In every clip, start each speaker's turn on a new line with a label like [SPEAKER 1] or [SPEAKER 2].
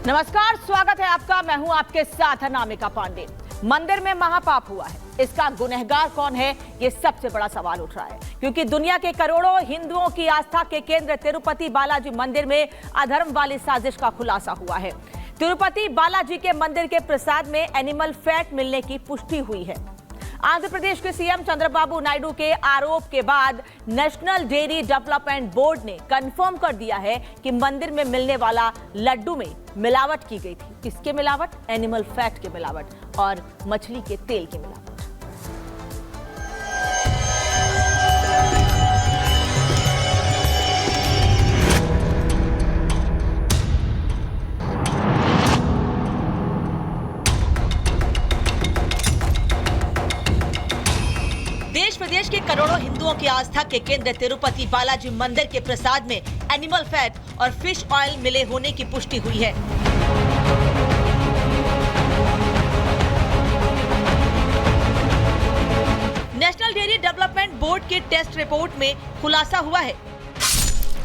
[SPEAKER 1] नमस्कार, स्वागत है आपका। मैं हूं आपके साथ अनामिका पांडे। मंदिर में महापाप हुआ है, इसका गुनहगार कौन है, ये सबसे बड़ा सवाल उठ रहा है, क्योंकि दुनिया के करोड़ों हिंदुओं की आस्था के केंद्र तिरुपति बालाजी मंदिर में अधर्म वाली साजिश का खुलासा हुआ है। तिरुपति बालाजी के मंदिर के प्रसाद में एनिमल फैट मिलने की पुष्टि हुई है। आंध्र प्रदेश के सीएम चंद्रबाबू नायडू के आरोप के बाद नेशनल डेयरी डेवलपमेंट बोर्ड ने कंफर्म कर दिया है कि मंदिर में मिलने वाला लड्डू में मिलावट की गई थी। किसके मिलावट? एनिमल फैट के मिलावट और मछली के तेल की मिलावट। देश प्रदेश के करोड़ों हिंदुओं की आस्था के केंद्र तिरुपति बालाजी मंदिर के प्रसाद में एनिमल फैट और फिश ऑयल मिले होने की पुष्टि हुई है। नेशनल डेयरी डेवलपमेंट बोर्ड के टेस्ट रिपोर्ट में खुलासा हुआ है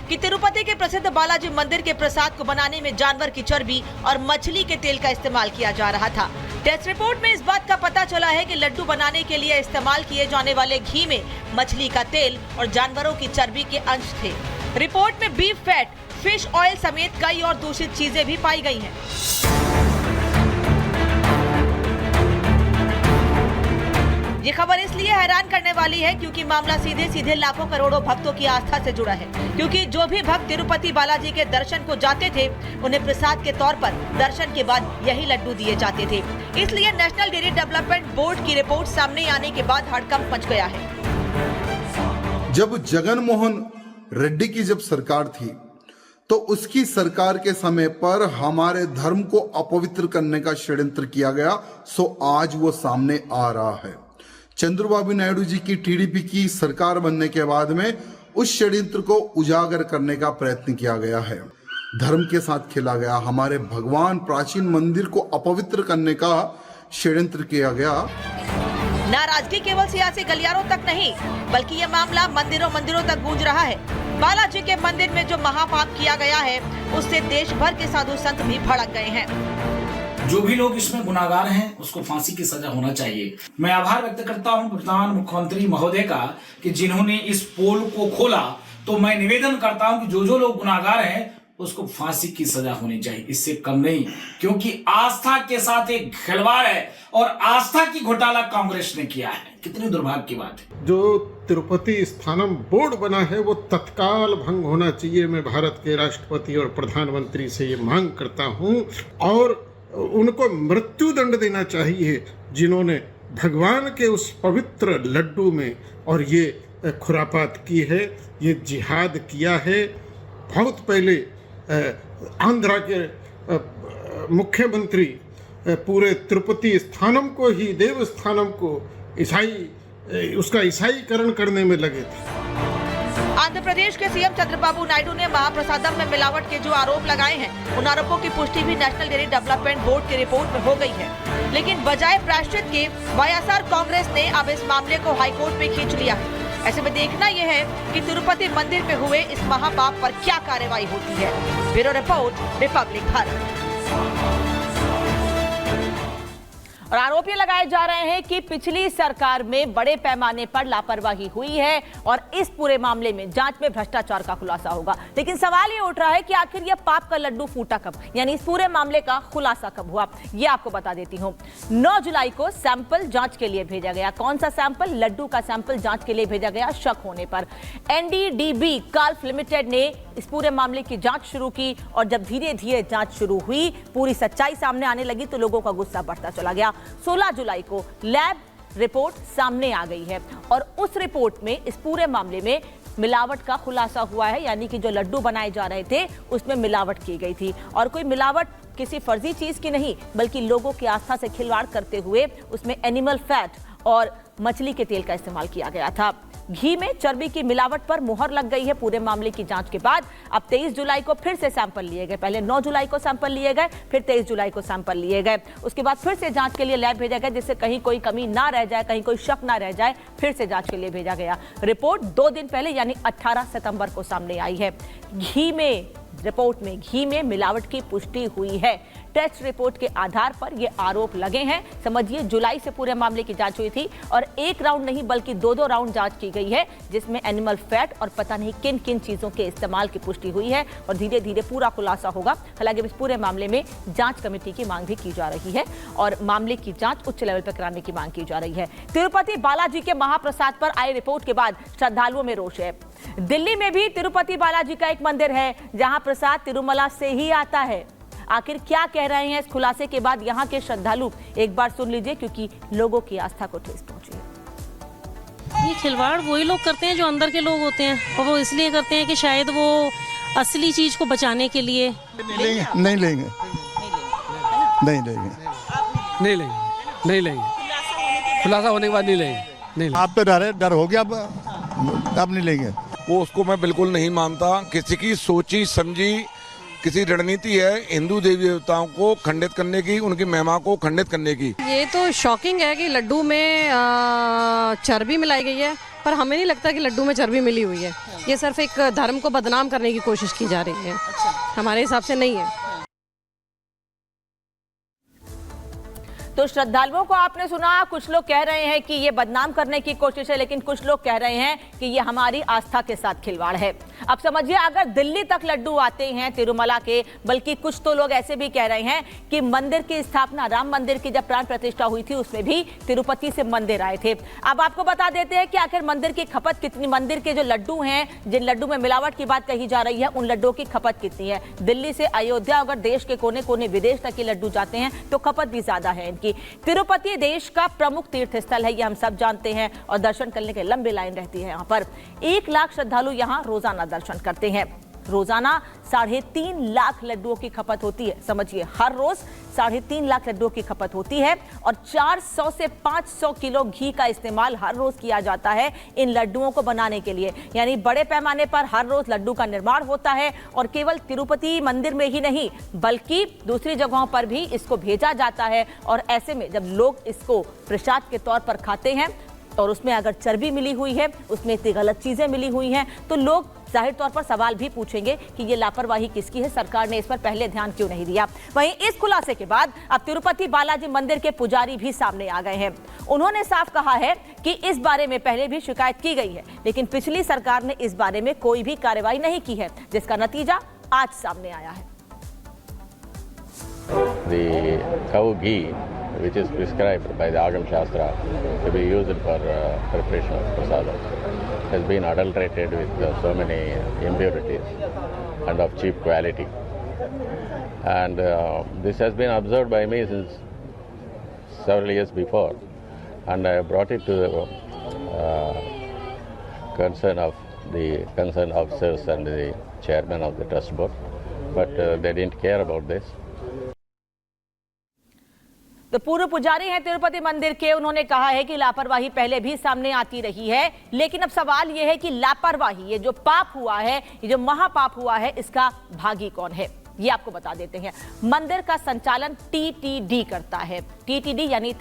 [SPEAKER 1] कि तिरुपति के प्रसिद्ध बालाजी मंदिर के प्रसाद को बनाने में जानवर की चर्बी और मछली के तेल का इस्तेमाल किया जा रहा था। टेस्ट रिपोर्ट में इस बात का पता चला है कि लड्डू बनाने के लिए इस्तेमाल किए जाने वाले घी में मछली का तेल और जानवरों की चर्बी के अंश थे। रिपोर्ट में बीफ फैट, फिश ऑयल समेत कई और दूषित चीजें भी पाई गई हैं। ये खबर इसलिए हैरान करने वाली है क्योंकि मामला सीधे सीधे लाखों करोड़ों भक्तों की आस्था से जुड़ा है, क्योंकि जो भी भक्त तिरुपति बालाजी के दर्शन को जाते थे उन्हें प्रसाद के तौर पर दर्शन के बाद यही लड्डू दिए जाते थे। इसलिए नेशनल डेयरी डेवलपमेंट बोर्ड की रिपोर्ट सामने आने के बाद हड़कंप मच गया है।
[SPEAKER 2] जब जगन मोहन रेड्डी की जब सरकार थी तो उसकी सरकार के समय पर हमारे धर्म को अपवित्र करने का षड्यंत्र किया गया, सो आज वो सामने आ रहा है। चंद्रबाबू नायडू जी की टीडीपी की सरकार बनने के बाद में उस षड्यंत्र को उजागर करने का प्रयत्न किया गया है। धर्म के साथ खेला गया, हमारे भगवान प्राचीन मंदिर को अपवित्र करने का षड्यंत्र किया गया।
[SPEAKER 1] नाराजगी केवल सियासी गलियारों तक नहीं, बल्कि ये मामला मंदिरों तक गूंज रहा है। बालाजी के मंदिर में जो महापाप किया गया है उससे देश भर के साधु संत भी भड़क गए हैं।
[SPEAKER 3] जो भी लोग इसमें गुनाहगार हैं उसको फांसी की सजा होना चाहिए। मैं आभार व्यक्त करता हूं वर्तमान मुख्यमंत्री महोदय का कि जिन्होंने इस पोल को खोला। तो मैं निवेदन करता हूं कि जो लोग गुनाहगार हैं उसको फांसी की सजा होनी चाहिए, इससे कम नहीं, क्योंकि आस्था के साथ एक खिलवाड़ है और आस्था की घोटाला कांग्रेस ने किया है। कितनी दुर्भाग्य की बात है।
[SPEAKER 4] जो तिरुपति स्थानम बोर्ड बना है वो तत्काल भंग होना चाहिए। मैं भारत के राष्ट्रपति और प्रधानमंत्री से ये मांग करता हूँ और उनको मृत्यु दंड देना चाहिए जिन्होंने भगवान के उस पवित्र लड्डू में और ये खुरापात की है, ये जिहाद किया है। बहुत पहले आंध्रा के मुख्यमंत्री पूरे तिरुपति स्थानम को ही, देवस्थानम को उसका ईसाईकरण करने में लगे थे।
[SPEAKER 1] आंध्र प्रदेश के सीएम चंद्रबाबू नायडू ने महाप्रसादम में मिलावट के जो आरोप लगाए हैं उन आरोपों की पुष्टि भी नेशनल डेयरी डेवलपमेंट बोर्ड की रिपोर्ट में हो गई है। लेकिन बजाय प्रायश्चित के वाईएसआर कांग्रेस ने अब इस मामले को हाईकोर्ट में खींच लिया है। ऐसे में देखना यह है कि तिरुपति मंदिर में हुए इस महापाप पर क्या कार्रवाई होती है। Bureau report, Republic Bharat. और आरोप ये लगाए जा रहे हैं कि पिछली सरकार में बड़े पैमाने पर लापरवाही हुई है और इस पूरे मामले में जांच में भ्रष्टाचार का खुलासा होगा। लेकिन सवाल ये उठ रहा है कि आखिर यह पाप का लड्डू फूटा कब, यानी इस पूरे मामले का खुलासा कब हुआ। ये आपको बता देती हूँ। 9 जुलाई को सैंपल जांच के लिए भेजा गया। कौन सा सैंपल? लड्डू का सैंपल जांच के लिए भेजा गया शक होने पर। एनडीडीबी काल्फ लिमिटेड ने इस पूरे मामले की जांच शुरू की और जब धीरे धीरे जांच शुरू हुई, पूरी सच्चाई सामने आने लगी तो लोगों का गुस्सा बढ़ता चला गया। 16 जुलाई को लैब रिपोर्ट सामने आ गई है और उस रिपोर्ट में इस पूरे मामले में मिलावट का खुलासा हुआ है, यानी कि जो लड्डू बनाए जा रहे थे उसमें मिलावट की गई थी। और कोई मिलावट किसी फर्जी चीज की नहीं, बल्कि लोगों की आस्था से खिलवाड़ करते हुए उसमें एनिमल फैट और मछली के तेल का इस्तेमाल किया गया था। घी में चर्बी की मिलावट पर मुहर लग गई है पूरे मामले की जांच के बाद। अब 23 जुलाई को फिर से सैंपल लिए गए। पहले 9 जुलाई को सैंपल लिए गए, फिर 23 जुलाई को सैंपल लिए गए। उसके बाद फिर से जांच के लिए लैब भेजा गया, जिससे कहीं कोई कमी ना रह जाए, कहीं कोई शक ना रह जाए। फिर से जांच के लिए भेजा गया। रिपोर्ट 2 दिन पहले यानी 18 सितंबर को सामने आई है। घी में रिपोर्ट में घी में मिलावट की पुष्टि हुई है। टेस्ट रिपोर्ट के आधार पर ये आरोप लगे हैं। समझिए जुलाई से पूरे मामले की जांच हुई थी और एक राउंड नहीं बल्कि 2-2 राउंड जांच की गई है, जिसमें एनिमल फैट और पता नहीं किन किन चीजों के इस्तेमाल की पुष्टि हुई है और धीरे धीरे पूरा खुलासा होगा। हालांकि इस पूरे मामले में जांच कमेटी की मांग भी की जा रही है और मामले की जांच उच्च लेवल पर कराने की मांग की जा रही है। तिरुपति बालाजी के महाप्रसाद पर आई रिपोर्ट के बाद श्रद्धालुओं में रोष है। दिल्ली में भी तिरुपति बालाजी का एक मंदिर है जहां प्रसाद तिरुमला से ही आता है। आखिर क्या कह रहे हैं इस खुलासे के बाद यहाँ के श्रद्धालु, एक बार सुन लीजिए, क्योंकि लोगों की आस्था को ठेस पहुंची है।
[SPEAKER 5] ये खिलवाड़ वही लोग करते हैं जो अंदर के लोग होते हैं, और वो इसलिए करते हैं कि शायद वो असली चीज को बचाने के लिए।
[SPEAKER 6] नहीं लेंगे
[SPEAKER 7] खुलासा होने के बाद नहीं लेंगे।
[SPEAKER 6] आप तो डर हो गया, अब नहीं लेंगे।
[SPEAKER 8] वो उसको मैं बिल्कुल नहीं मानता। किसी की सोची समझी किसी रणनीति है हिंदू देवी देवताओं को खंडित करने की, उनकी महिमा को खंडित करने की।
[SPEAKER 9] ये तो शॉकिंग है कि लड्डू में चर्बी मिलाई गई है, पर हमें नहीं लगता कि लड्डू में चर्बी मिली हुई है। ये सिर्फ एक धर्म को बदनाम करने की कोशिश की जा रही है। हमारे हिसाब से नहीं है।
[SPEAKER 1] तो श्रद्धालुओं को आपने सुना, कुछ लोग कह रहे हैं कि ये बदनाम करने की कोशिश है, लेकिन कुछ लोग कह रहे हैं कि ये हमारी आस्था के साथ खिलवाड़ है। अब समझिए, अगर दिल्ली तक लड्डू आते हैं तिरुमला के, बल्कि कुछ तो लोग ऐसे भी कह रहे हैं कि मंदिर की स्थापना, राम मंदिर की जब प्राण प्रतिष्ठा हुई थी उसमें भी तिरुपति से मंदिर आए थे। अब आपको बता देते हैं कि आखिर मंदिर की खपत कितनी, मंदिर के जो लड्डू हैं, जिन लड्डू में मिलावट की बात कही जा रही है, उन लड्डुओं की खपत कितनी है। दिल्ली से अयोध्या अगर देश के कोने कोने विदेश तक के लड्डू जाते हैं तो खपत भी ज्यादा है इनकी। तिरुपति देश का प्रमुख तीर्थ स्थल है, ये हम सब जानते हैं, और दर्शन करने के लंबी लाइन रहती है। यहाँ पर 1 लाख श्रद्धालु यहाँ रोजाना दर्शन करते हैं। रोजाना 3.5 लाख लड्डुओं की खपत होती है। समझिए, हर रोज 3.5 लाख लड्डुओं की खपत होती है और 400 से 500 किलो घी का इस्तेमाल हर रोज किया जाता है इन लड्डुओं को बनाने के लिए। यानी बड़े पैमाने पर हर रोज लड्डू का निर्माण होता है और केवल तिरुपति मंदिर में ही नहीं बल्कि दूसरी जगहों पर भी इसको भेजा जाता है। और ऐसे में जब लोग इसको प्रसाद के तौर पर खाते हैं और उसमें अगर चर्बी मिली हुई है, उसमें इतनी गलत चीजें मिली हुई हैं, तो लोग जाहिर तौर पर सवाल भी पूछेंगे कि ये लापरवाही किसकी है, सरकार ने इस पर पहले ध्यान क्यों नहीं दिया। वहीं इस खुलासे के बाद अब तिरुपति बालाजी मंदिर के पुजारी भी सामने आ गए हैं। उन्होंने साफ कहा है कि इस बारे में पहले भी शिकायत की गई है, लेकिन पिछली सरकार ने इस बारे में कोई भी कार्रवाई नहीं की है, जिसका नतीजा आज सामने आया है।
[SPEAKER 10] The cow ghee, which is prescribed by the Agam Shastra to be used for preparation of prasadam, has been adulterated with so many impurities and of cheap quality. And this has been observed by me since several years before, and I brought it to the concerned officers and the chairman of the trust board, but they didn't care about this.
[SPEAKER 1] तो पूर्व पुजारी हैं तिरुपति मंदिर के, उन्होंने कहा है कि लापरवाही पहले भी सामने आती रही है, लेकिन अब सवाल यह है कि लापरवाही, ये जो पाप हुआ है, ये जो महापाप हुआ है, इसका भागी कौन है, ये आपको बता देते हैं। मंदिर का संचालन टीटीडी करता है। टीटीडी यानी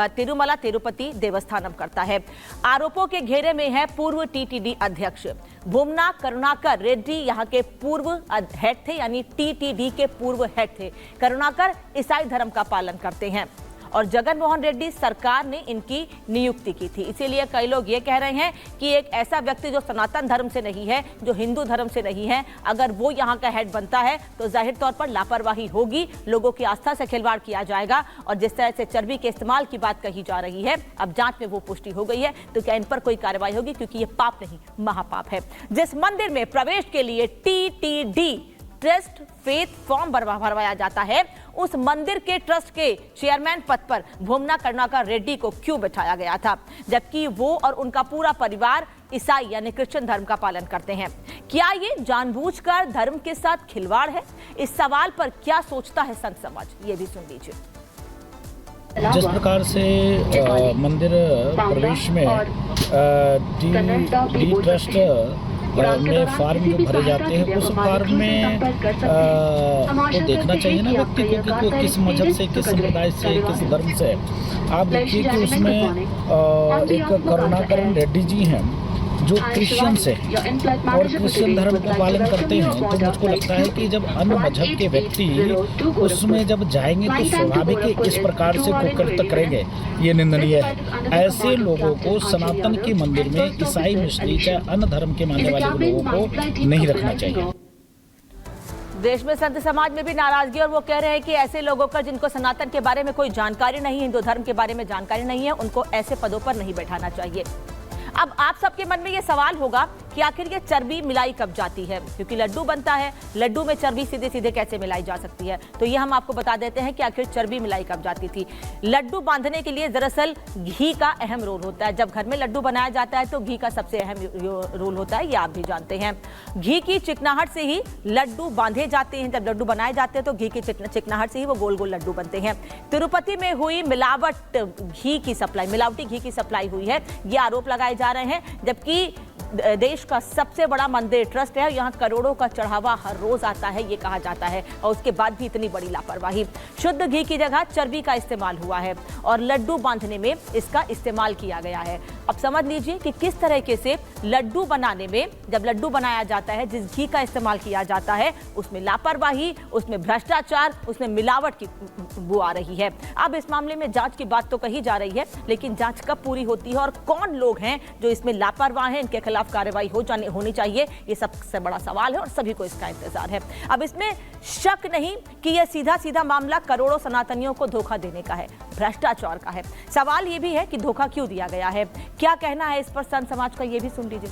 [SPEAKER 1] तिरुमला तिरुपति देवस्थानम करता है। आरोपों के घेरे में है पूर्व टीटीडी अध्यक्ष भूमना करुणाकर रेड्डी, यहाँ के पूर्व हेड थे, यानी टीटीडी के पूर्व हेड थे। करुणाकर ईसाई धर्म का पालन करते हैं और जगन मोहन रेड्डी सरकार ने इनकी नियुक्ति की थी। इसीलिए कई लोग ये कह रहे हैं कि एक ऐसा व्यक्ति जो सनातन धर्म से नहीं है, जो हिंदू धर्म से नहीं है, अगर वो यहाँ का हेड बनता है तो जाहिर तौर पर लापरवाही होगी, लोगों की आस्था से खिलवाड़ किया जाएगा। और जिस तरह से चर्बी के इस्तेमाल की बात कही जा रही है, अब जांच में वो पुष्टि हो गई है, तो क्या इन पर कोई कार्रवाई होगी? क्योंकि ये पाप नहीं, महापाप है। जिस मंदिर में प्रवेश के लिए टीटीडी ट्रस्ट फेथ फॉर्म भरवाया जाता है, उस मंदिर के ट्रस्ट के चेयरमैन पद पर भूमना करुणाकर रेड्डी को क्यों बिठाया गया था, जबकि वो और उनका पूरा परिवार ईसाई यानी क्रिश्चियन धर्म का पालन करते हैं? क्या ये जानबूझकर धर्म के साथ खिलवाड़ है? इस सवाल पर क्या सोचता है संत समाज, ये भी सुन लीजिए।
[SPEAKER 3] जिस प्रकार से मंदिर प्रवेश में टी ट्रस्ट में फार्म जो भरे जाते हैं, उस फार्म में तो देखना चाहिए ना व्यक्ति को कि वो किस मजहब से, किस समुदाय से, किस धर्म से। आप देखिए कि उसमें एक करुणाकर रेड्डी जी हैं
[SPEAKER 11] जो क्रिश्चियंस है और क्रिश्चियन धर्म का पालन करते हैं, तो मुझको लगता है कि जब अन्य मजहब के व्यक्ति उसमें जब जाएंगे तो स्वाभाविक इस प्रकार से कुकृत्य करेंगे, ये निंदनीय है। ऐसे लोगों को सनातन के मंदिर में ईसाई, मुस्लिम चाहे अन्य धर्म के मानने वाले लोगों को नहीं रखना चाहिए।
[SPEAKER 1] देश में संत समाज में भी नाराजगी, और वो कह रहे हैं कि ऐसे लोगों का जिनको सनातन के बारे में कोई जानकारी नहीं है, हिंदू धर्म के बारे में जानकारी नहीं है, उनको ऐसे पदों पर नहीं बैठाना चाहिए। अब आप सबके मन में ये सवाल होगा कि आखिर ये चर्बी मिलाई कब जाती है, क्योंकि लड्डू बनता है, लड्डू में चर्बी सीधे सीधे कैसे मिलाई जा सकती है। तो ये हम आपको बता देते हैं कि आखिर चर्बी मिलाई कब जाती थी। लड्डू बांधने के लिए दरअसल घी का अहम रोल होता है। जब घर में लड्डू बनाया जाता है तो घी का सबसे अहम रोल होता है, ये आप भी जानते हैं। घी की चिकनाहट से ही लड्डू बांधे जाते हैं। जब लड्डू बनाए जाते हैं तो घी की चिकनाहट से ही वो गोल गोल लड्डू बनते हैं। तिरुपति में हुई मिलावटी घी की सप्लाई हुई है, ये आरोप लगाए जा रहे हैं। जबकि देश का सबसे बड़ा मंदिर ट्रस्ट है, यहाँ करोड़ों का चढ़ावा हर रोज आता है, ये कहा जाता है, और उसके बाद भी इतनी बड़ी लापरवाही। शुद्ध घी की जगह चर्बी का इस्तेमाल हुआ है और लड्डू बांधने में इसका इस्तेमाल किया गया है। अब समझ लीजिए कि किस तरीके से लड्डू बनाने में, जब लड्डू बनाया जाता है, जिस घी का इस्तेमाल किया जाता है उसमें लापरवाही, उसमें भ्रष्टाचार, उसमें मिलावट की बू आ रही है। अब इस मामले में जांच की बात तो कही जा रही है, लेकिन जांच कब पूरी होती है और कौन लोग हैं जो इसमें लापरवाह हैं, इनके खिलाफ कार्रवाई होनी चाहिए, ये सबसे बड़ा सवाल है और सभी को इसका इंतजार है। अब इसमें शक नहीं कि यह सीधा सीधा मामला करोड़ों सनातनियों को धोखा देने का है, भ्रष्टाचार का है। सवाल ये भी है कि धोखा क्यों दिया गया है, क्या कहना है इस पर संत समाज का, ये भी सुन लीजिए।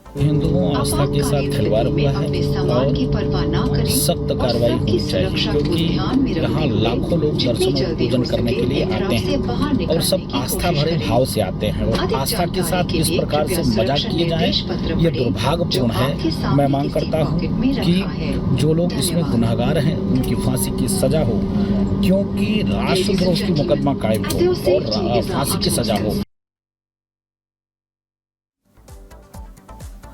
[SPEAKER 11] हिंदुओं आस्था के साथ खिलवाड़ हुआ है और सख्त कार्रवाई होनी चाहिए, क्योंकि यहाँ लाखों लोग दर्शन पूजन करने के लिए आते हैं और सब आस्था भरे भाव से आते हैं, और आस्था के साथ इस प्रकार से मजाक किए जाएं, ये दुर्भाग्यपूर्ण है। मैं मांग करता हूँ कि जो लोग इसमें गुनहगार हैं उनकी फांसी की सजा हो, क्योंकि राष्ट्रद्रोह की मुकदमा कायम हो और फांसी की सजा हो।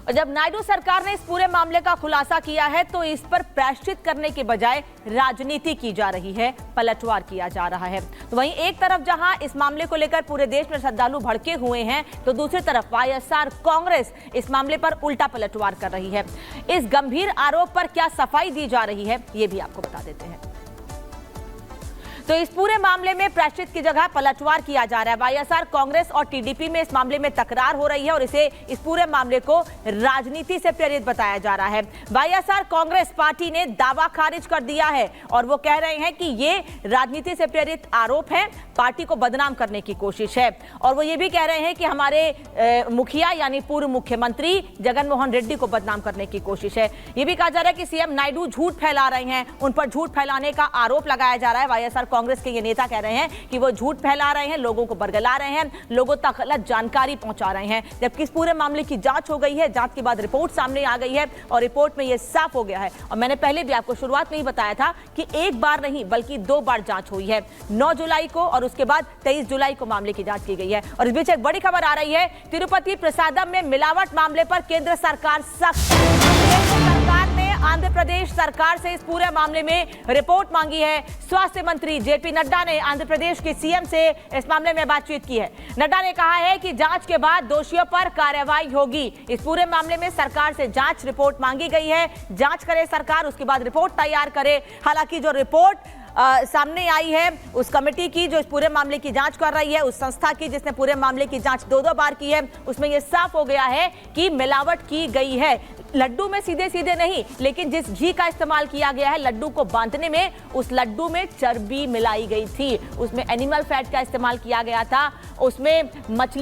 [SPEAKER 1] और जब नायडू सरकार ने इस पूरे मामले का खुलासा किया है तो इस पर प्रायश्चित करने के बजाय राजनीति की जा रही है, पलटवार किया जा रहा है। तो वहीं एक तरफ जहां इस मामले को लेकर पूरे देश में श्रद्धालु भड़के हुए हैं, तो दूसरी तरफ वाईएसआर कांग्रेस इस मामले पर उल्टा पलटवार कर रही है। इस गंभीर आरोप पर क्या सफाई दी जा रही है, ये भी आपको बता देते हैं। तो इस पूरे मामले में प्रायश्चित की जगह पलटवार किया जा रहा है। वाईएसआर कांग्रेस और टीडीपी में इस मामले में तकरार हो रही है और इस पूरे मामले को राजनीति से प्रेरित बताया जा रहा है। वाईएसआर कांग्रेस पार्टी ने दावा खारिज कर दिया है और वो कह रहे हैं कि ये राजनीति से प्रेरित आरोप है, पार्टी को बदनाम करने की कोशिश है। और वो ये भी कह रहे हैं कि हमारे मुखिया यानी पूर्व मुख्यमंत्री जगन मोहन रेड्डी को बदनाम करने की कोशिश है। ये भी कहा जा रहा है कि सीएम नायडू झूठ फैला रहे हैं, उन पर झूठ फैलाने का आरोप लगाया जा रहा है। वाईएसआर कांग्रेस के ये नेता कह रहे हैं कि वो झूठ फैला रहे हैं, लोगों को बरगला रहे हैं, लोगों तक गलत जानकारी पहुंचा रहे हैं। जबकि इस पूरे मामले की जांच हो गई है, जांच के बाद रिपोर्ट सामने आ गई है और रिपोर्ट में ये साफ हो गया है। और मैंने पहले भी आपको शुरुआत में ही बताया था कि एक बार नहीं बल्कि 2 बार जांच हुई है, 9 जुलाई को और उसके बाद 23 जुलाई को मामले की जांच की गई है। और इस बीच एक बड़ी खबर आ रही है, तिरुपति प्रसादम में मिलावट मामले पर केंद्र सरकार सख्त। सरकार ने आंध्र प्रदेश सरकार से इस पूरे मामले में रिपोर्ट मांगी है। स्वास्थ्य मंत्री जेपी नड्डा ने आंध्र प्रदेश के सीएम से इस मामले में बातचीत की है। नड्डा ने कहा है कि जांच के बाद दोषियों पर कार्रवाई होगी। इस पूरे मामले में सरकार से जांच रिपोर्ट मांगी गई है, जांच करे सरकार, उसके बाद रिपोर्ट तैयार करे। हालांकि जो रिपोर्ट सामने आई है उस कमेटी की जो इस पूरे मामले की जांच कर रही है, उस संस्था की जिसने पूरे मामले की जांच 2 बार की है, उसमें यह साफ हो गया है कि मिलावट की गई है। लड्डू में सीधे सीधे नहीं, लेकिन जिस घी का इस्तेमाल किया गया है लड्डू को बांधने में, उस लड्डू में चर्बी मिलाई गई थी, उसमें एनिमल फैट का इस्तेमाल किया गया था, उसमें मछली